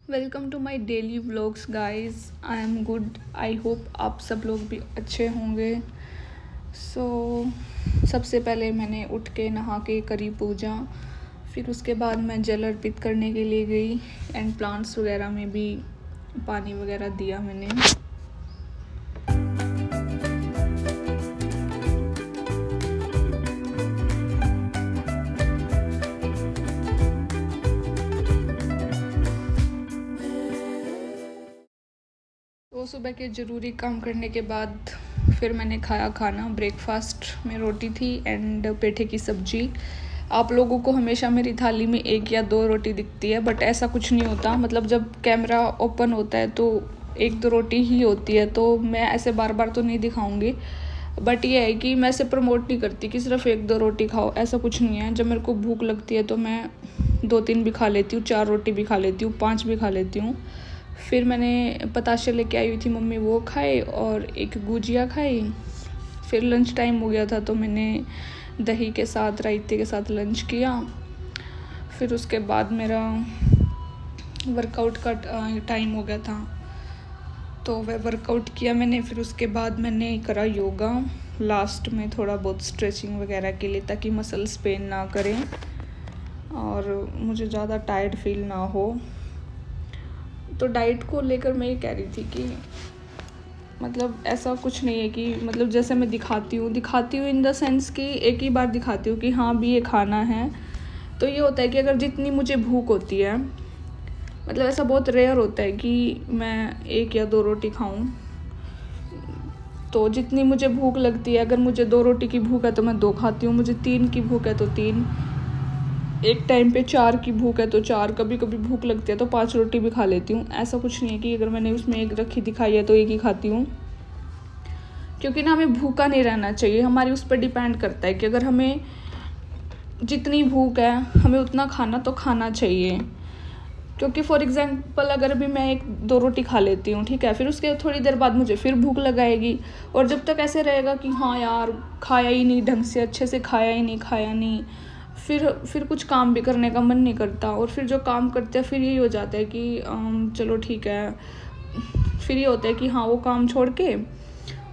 Welcome to my daily vlogs guys. I am good. I hope आप सब लोग भी अच्छे होंगे। सबसे पहले मैंने उठ के नहा के करी पूजा। फिर उसके बाद मैं जल अर्पित करने के लिए गई एंड प्लांट्स वगैरह में भी पानी वगैरह दिया मैंने। तो सुबह के ज़रूरी काम करने के बाद फिर मैंने खाया खाना। ब्रेकफास्ट में रोटी थी एंड पेठे की सब्जी। आप लोगों को हमेशा मेरी थाली में 1 या 2 रोटी दिखती है, बट ऐसा कुछ नहीं होता। मतलब जब कैमरा ओपन होता है तो 1-2 रोटी ही होती है, तो मैं ऐसे बार बार तो नहीं दिखाऊंगी। बट ये है कि मैं ऐसे प्रमोट नहीं करती कि सिर्फ 1-2 रोटी खाओ, ऐसा कुछ नहीं है। जब मेरे को भूख लगती है तो मैं 2-3 भी खा लेती हूँ, 4 रोटी भी खा लेती हूँ, 5 भी खा लेती हूँ। फिर मैंने पताशे लेके आई हुई थी मम्मी, वो खाए और एक गुजिया खाई। फिर लंच टाइम हो गया था तो मैंने दही के साथ रायते के साथ लंच किया। फिर उसके बाद मेरा वर्कआउट का टाइम हो गया था तो वह वर्कआउट किया मैंने। फिर उसके बाद मैंने करा योगा लास्ट में, थोड़ा बहुत स्ट्रेचिंग वगैरह के लिए, ताकि मसल्स पेन ना करें और मुझे ज़्यादा टायर्ड फील ना हो। तो डाइट को लेकर मैं ये कह रही थी कि मतलब ऐसा कुछ नहीं है कि मतलब जैसे मैं दिखाती हूँ इन द सेंस कि एक ही बार दिखाती हूँ कि हाँ भी ये खाना है। तो ये होता है कि अगर जितनी मुझे भूख होती है, मतलब ऐसा बहुत रेयर होता है कि मैं 1 या 2 रोटी खाऊं। तो जितनी मुझे भूख लगती है, अगर मुझे 2 रोटी की भूख है तो मैं 2 खाती हूँ, मुझे 3 की भूख है तो 3, एक टाइम पे 4 की भूख है तो 4, कभी कभी भूख लगती है तो 5 रोटी भी खा लेती हूँ। ऐसा कुछ नहीं है कि अगर मैंने उसमें 1 रखी दिखाई है तो 1 ही खाती हूँ, क्योंकि ना हमें भूखा नहीं रहना चाहिए। हमारी उस पर डिपेंड करता है कि अगर हमें जितनी भूख है हमें उतना खाना तो खाना चाहिए। क्योंकि फॉर एग्जांपल अगर अभी मैं 1-2 रोटी खा लेती हूँ, ठीक है, फिर उसके थोड़ी देर बाद मुझे फिर भूख लगाएगी, और जब तक ऐसे रहेगा कि हाँ यार खाया ही नहीं ढंग से, अच्छे से खाया नहीं, फिर कुछ काम भी करने का मन नहीं करता। और फिर जो काम करते हैं फिर यही हो जाता है कि चलो ठीक है, फिर ये होता है कि हाँ वो काम छोड़ के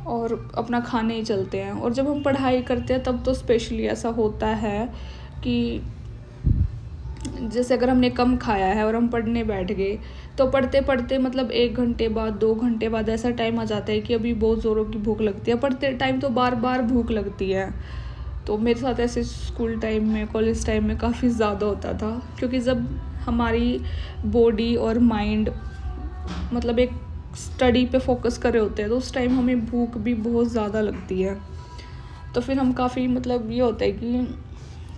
और अपना खाने ही चलते हैं। और जब हम पढ़ाई करते हैं तब तो स्पेशली ऐसा होता है कि जैसे अगर हमने कम खाया है और हम पढ़ने बैठ गए तो पढ़ते पढ़ते मतलब 1 घंटे बाद 2 घंटे बाद ऐसा टाइम आ जाता है कि अभी बहुत ज़ोरों की भूख लगती है। पढ़ते टाइम तो बार बार भूख लगती है। तो मेरे साथ ऐसे स्कूल टाइम में, कॉलेज टाइम में काफ़ी ज़्यादा होता था, क्योंकि जब हमारी बॉडी और माइंड मतलब एक स्टडी पे फोकस कर रहे होते हैं तो उस टाइम हमें भूख भी बहुत ज़्यादा लगती है। तो फिर हम काफ़ी मतलब ये होता है कि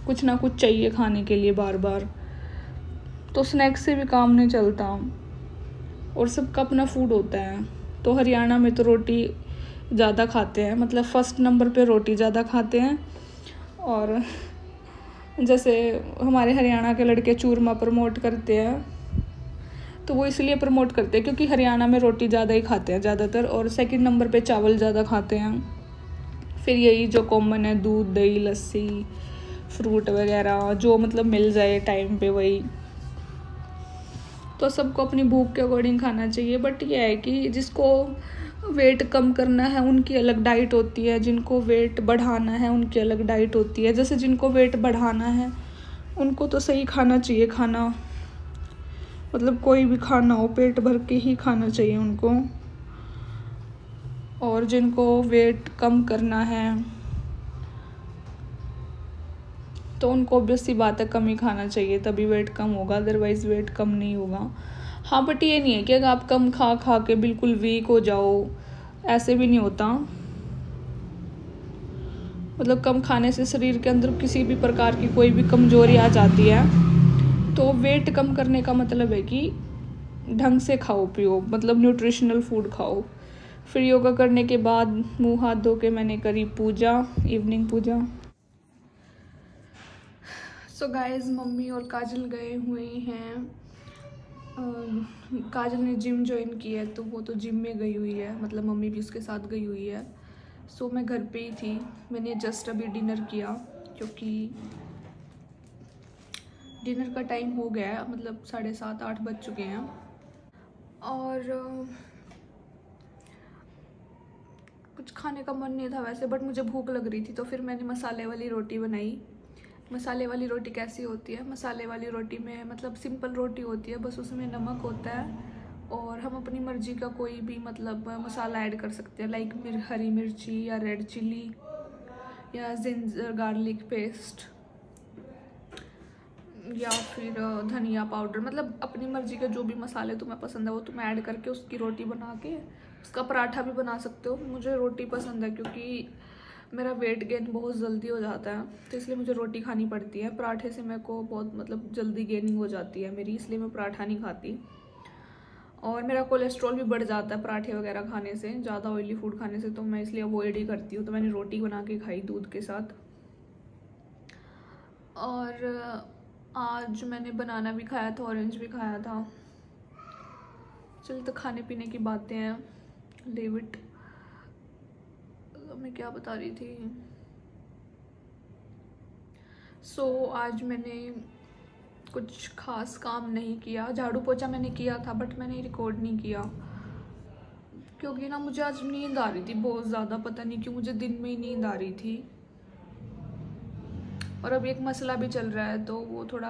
कुछ ना कुछ चाहिए खाने के लिए बार बार। तो स्नैक्स से भी काम नहीं चलता और सबका अपना फूड होता है। तो हरियाणा में तो रोटी ज़्यादा खाते हैं, मतलब फर्स्ट नंबर पे रोटी ज़्यादा खाते हैं। और जैसे हमारे हरियाणा के लड़के चूरमा प्रमोट करते हैं, तो वो इसलिए प्रमोट करते हैं क्योंकि हरियाणा में रोटी ज़्यादा ही खाते हैं ज़्यादातर, और सेकंड नंबर पे चावल ज़्यादा खाते हैं। फिर यही जो कॉमन है, दूध दही लस्सी फ्रूट वगैरह जो मतलब मिल जाए टाइम पे वही। तो सबको अपनी भूख के अकॉर्डिंग खाना चाहिए। बट ये है कि जिसको वेट कम करना है उनकी अलग डाइट होती है, जिनको वेट बढ़ाना है उनकी अलग डाइट होती है। जैसे जिनको वेट बढ़ाना है उनको तो सही खाना चाहिए, खाना मतलब कोई भी खाना हो पेट भर के ही खाना चाहिए उनको। और जिनको वेट कम करना है तो उनको ऑब्वियस सी बात है कम ही खाना चाहिए, तभी वेट कम होगा, अदरवाइज़ वेट कम नहीं होगा। हाँ बट ये नहीं है कि अगर आप कम खा खा के बिल्कुल वीक हो जाओ, ऐसे भी नहीं होता। मतलब कम खाने से शरीर के अंदर किसी भी प्रकार की कोई भी कमजोरी आ जाती है। तो वेट कम करने का मतलब है कि ढंग से खाओ पियो, मतलब न्यूट्रिशनल फूड खाओ। फिर योगा करने के बाद मुँह हाथ धो के मैंने करी पूजा, इवनिंग पूजा। सो गाइस, मम्मी और काजल गए हुए हैं। काजल ने जिम ज्वाइन की है तो वो तो जिम में गई हुई है, मतलब मम्मी भी उसके साथ गई हुई है। सो मैं घर पे ही थी। मैंने जस्ट अभी डिनर किया क्योंकि डिनर का टाइम हो गया है, मतलब 7:30-8 बज चुके हैं। और कुछ खाने का मन नहीं था वैसे, बट मुझे भूख लग रही थी तो फिर मैंने मसाले वाली रोटी बनाई। मसाले वाली रोटी कैसी होती है? मसाले वाली रोटी में मतलब सिंपल रोटी होती है, बस उसमें नमक होता है और हम अपनी मर्जी का कोई भी मतलब मसाला ऐड कर सकते हैं, लाइक हरी मिर्ची या रेड चिली या जिंजर गार्लिक पेस्ट या फिर धनिया पाउडर, मतलब अपनी मर्जी के जो भी मसाले तुम्हें पसंद है वो तुम ऐड करके उसकी रोटी बना के उसका पराठा भी बना सकते हो। मुझे रोटी पसंद है क्योंकि मेरा वेट गेन बहुत जल्दी हो जाता है, तो इसलिए मुझे रोटी खानी पड़ती है। पराठे से मेरे को बहुत मतलब जल्दी गेनिंग हो जाती है मेरी, इसलिए मैं पराठा नहीं खाती। और मेरा कोलेस्ट्रॉल भी बढ़ जाता है पराठे वगैरह खाने से, ज़्यादा ऑयली फूड खाने से, तो मैं इसलिए अवॉइड ही करती हूँ। तो मैंने रोटी बना के खाई दूध के साथ। और आज मैंने बनाना भी खाया था, ऑरेंज भी खाया था। चल तो खाने पीने की बातें हैं, लीव इट। मैं क्या बता रही थी? आज मैंने कुछ खास काम नहीं किया। झाड़ू पोछा मैंने किया था बट मैंने रिकॉर्ड नहीं किया क्योंकि ना मुझे आज नींद आ रही थी बहुत ज़्यादा, पता नहीं क्यों मुझे दिन में ही नींद आ रही थी। और अब एक मसला भी चल रहा है तो वो थोड़ा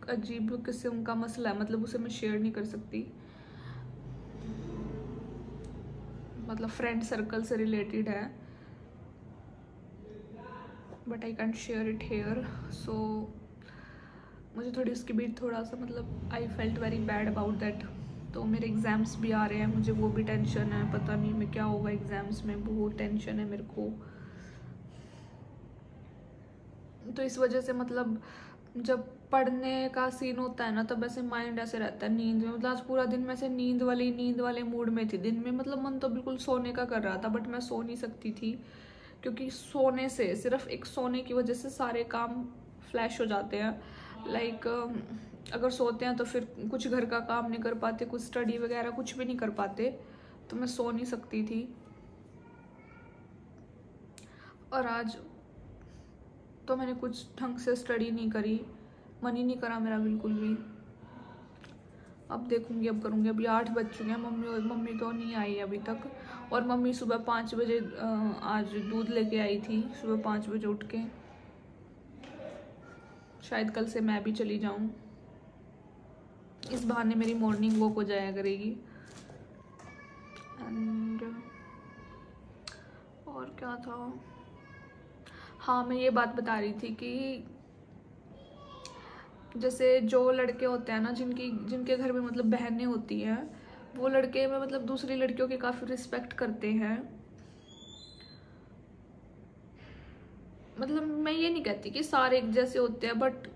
अजीब किस्म का मसला है, मतलब उसे मैं शेयर नहीं कर सकती, मतलब फ्रेंड सर्कल से रिलेटेड है, but I can't share it here. So मुझे थोड़ी उसके बीच थोड़ा सा मतलब I felt very bad about that. तो मेरे एग्ज़ाम्स भी आ रहे हैं, मुझे वो भी टेंशन है, पता नहीं मैं क्या होगा एग्ज़ाम्स में, बहुत टेंशन है मेरे को। तो इस वजह से मतलब जब पढ़ने का सीन होता है ना तब ऐसे माइंड ऐसे रहता है नींद में, मतलब आज पूरा दिन मैं ऐसे नींद वाले मूड में थी। दिन में मतलब मन तो बिल्कुल सोने का कर रहा था बट मैं सो नहीं सकती थी क्योंकि सोने से, सिर्फ एक सोने की वजह से सारे काम फ्लैश हो जाते हैं। लाइक अगर सोते हैं तो फिर कुछ घर का काम नहीं कर पाते, कुछ स्टडी वगैरह कुछ भी नहीं कर पाते, तो मैं सो नहीं सकती थी। और आज तो मैंने कुछ ढंग से स्टडी नहीं करी, मन ही नहीं करा मेरा बिल्कुल भी। अब देखूंगी, अब करूंगी। अभी 8 बज चुके हैं, मम्मी तो नहीं आई अभी तक। और मम्मी सुबह 5 बजे आज दूध लेके आई थी, सुबह 5 बजे उठ के। शायद कल से मैं भी चली जाऊं, इस बहाने मेरी मॉर्निंग वॉक हो जाया करेगी। एंड और क्या था, हाँ मैं ये बात बता रही थी कि जैसे जो लड़के होते हैं ना जिनके घर में मतलब बहनें होती हैं, वो लड़के में मतलब दूसरी लड़कियों की काफ़ी रिस्पेक्ट करते हैं। मतलब मैं ये नहीं कहती कि सारे एक जैसे होते हैं, बट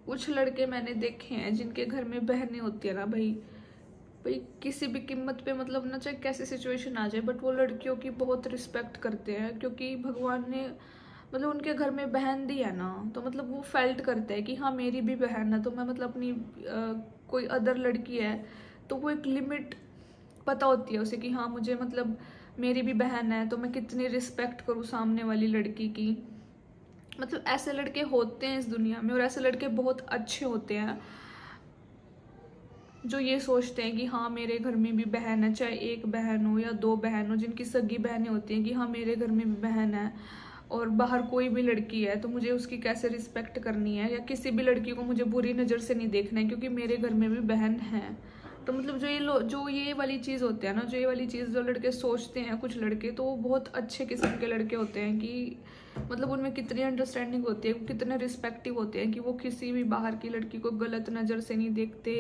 कुछ लड़के मैंने देखे हैं जिनके घर में बहनें होती है ना, भाई किसी भी कीमत पे मतलब ना चाहे कैसी सिचुएशन आ जाए बट वो लड़कियों की बहुत रिस्पेक्ट करते हैं, क्योंकि भगवान ने मतलब उनके घर में बहन दी है ना, तो मतलब वो फेल्ट करते हैं कि हाँ मेरी भी बहन है, तो मैं मतलब अपनी कोई अदर लड़की है तो वो एक लिमिट पता होती है उसे कि हाँ मुझे मतलब मेरी भी बहन है तो मैं कितनी रिस्पेक्ट करूँ सामने वाली लड़की की। मतलब ऐसे लड़के होते हैं इस दुनिया में, और ऐसे लड़के बहुत अच्छे होते हैं जो ये सोचते हैं कि हाँ मेरे घर में भी बहन है, चाहे एक बहन हो या 2 बहन हो, जिनकी सगी बहनें होती हैं कि हाँ मेरे घर में भी बहन है और बाहर कोई भी लड़की है तो मुझे उसकी कैसे रिस्पेक्ट करनी है, या किसी भी लड़की को मुझे बुरी नज़र से नहीं देखना है क्योंकि मेरे घर में भी बहन है। तो मतलब जो ये वाली चीज़ होते हैं ना, जो ये वाली चीज़ जो लड़के सोचते हैं कुछ लड़के, तो वो बहुत अच्छे किस्म के लड़के होते हैं कि मतलब उनमें कितनी अंडरस्टैंडिंग होती है, कितने रिस्पेक्टिव होते हैं कि वो किसी भी बाहर की लड़की को गलत नज़र से नहीं देखते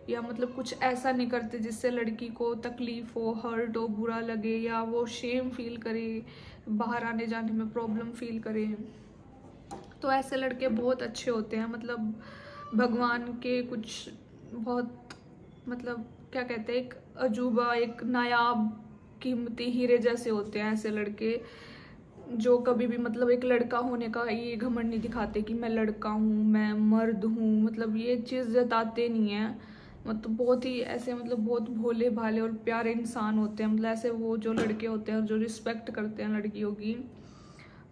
या मतलब कुछ ऐसा नहीं करते जिससे लड़की को तकलीफ हो, हर्ट हो, बुरा लगे या वो शेम फील करे, बाहर आने जाने में प्रॉब्लम फील करे। तो ऐसे लड़के बहुत अच्छे होते हैं, मतलब भगवान के कुछ बहुत मतलब क्या कहते हैं, एक अजूबा, एक नायाब कीमती हीरे जैसे होते हैं ऐसे लड़के, जो कभी भी मतलब एक लड़का होने का ये घमंड नहीं दिखाते कि मैं लड़का हूँ, मैं मर्द हूँ, मतलब ये चीज़ जताते नहीं हैं। मतलब बहुत ही ऐसे मतलब बहुत भोले भाले और प्यारे इंसान होते हैं, मतलब ऐसे वो जो लड़के होते हैं जो रिस्पेक्ट करते हैं लड़कियों की।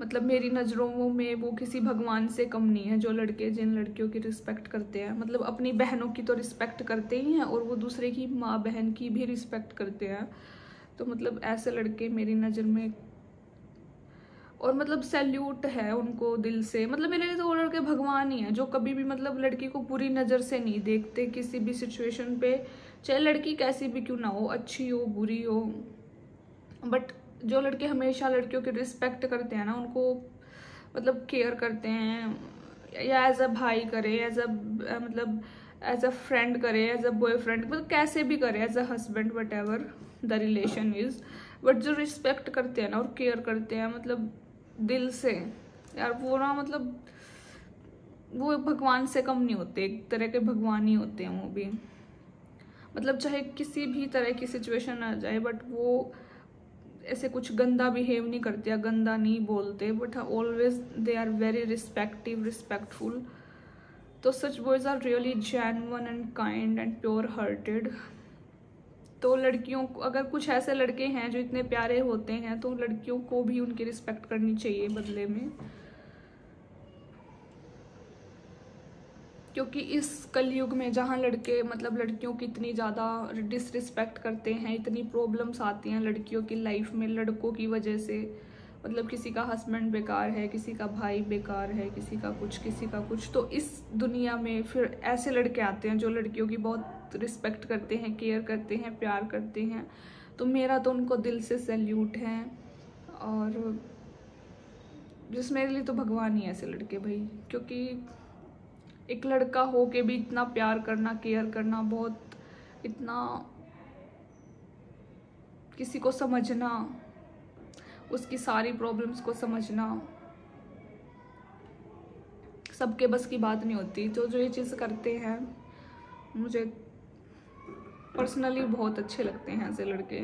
मतलब मेरी नज़रों में वो किसी भगवान से कम नहीं है, जो लड़के जिन लड़कियों की रिस्पेक्ट करते हैं। मतलब अपनी बहनों की तो रिस्पेक्ट करते ही हैं और वो दूसरे की माँ बहन की भी रिस्पेक्ट करते हैं। तो मतलब ऐसे लड़के मेरी नज़र में, और मतलब सैल्यूट है उनको दिल से। मतलब मेरे लिए तो वो लड़के भगवान ही हैं, जो कभी भी मतलब लड़की को बुरी नज़र से नहीं देखते किसी भी सिचुएशन पे, चाहे लड़की कैसी भी क्यों ना हो, अच्छी हो बुरी हो। बट जो लड़के हमेशा लड़कियों की रिस्पेक्ट करते हैं ना, उनको मतलब केयर करते हैं, या एज अ भाई करे, एज अ मतलब एज अ फ्रेंड करे, एज अ बॉयफ्रेंड, मतलब कैसे भी करे, as a husband, whatever the relation is. But जो रिस्पेक्ट करते हैं ना और केयर करते हैं मतलब दिल से, यार वो ना मतलब वो भगवान से कम नहीं होते, एक तरह के भगवान ही होते हैं वो भी। मतलब चाहे किसी भी तरह की सिचुएशन आ जाए, बट वो ऐसे कुछ गंदा बिहेव नहीं करते या गंदा नहीं बोलते, but always they are very respectful. तो such boys are really genuine and kind and pure hearted. तो लड़कियों को, अगर कुछ ऐसे लड़के हैं जो इतने प्यारे होते हैं, तो लड़कियों को भी उनकी रिस्पेक्ट करनी चाहिए बदले में। क्योंकि इस कलयुग में जहाँ लड़के मतलब लड़कियों की इतनी ज़्यादा डिसरिस्पेक्ट करते हैं, इतनी प्रॉब्लम्स आती हैं लड़कियों की लाइफ में लड़कों की वजह से। मतलब किसी का हस्बैंड बेकार है, किसी का भाई बेकार है, किसी का कुछ किसी का कुछ। तो इस दुनिया में फिर ऐसे लड़के आते हैं जो लड़कियों की बहुत रिस्पेक्ट करते हैं, केयर करते हैं, प्यार करते हैं। तो मेरा तो उनको दिल से सैल्यूट है। और जिस मेरे लिए तो भगवान ही है ऐसे लड़के भाई। क्योंकि एक लड़का हो के भी इतना प्यार करना, केयर करना, बहुत इतना किसी को समझना, उसकी सारी प्रॉब्लम्स को समझना, सबके बस की बात नहीं होती। तो जो ये चीज़ करते हैं मुझे पर्सनली बहुत अच्छे लगते हैं ऐसे लड़के।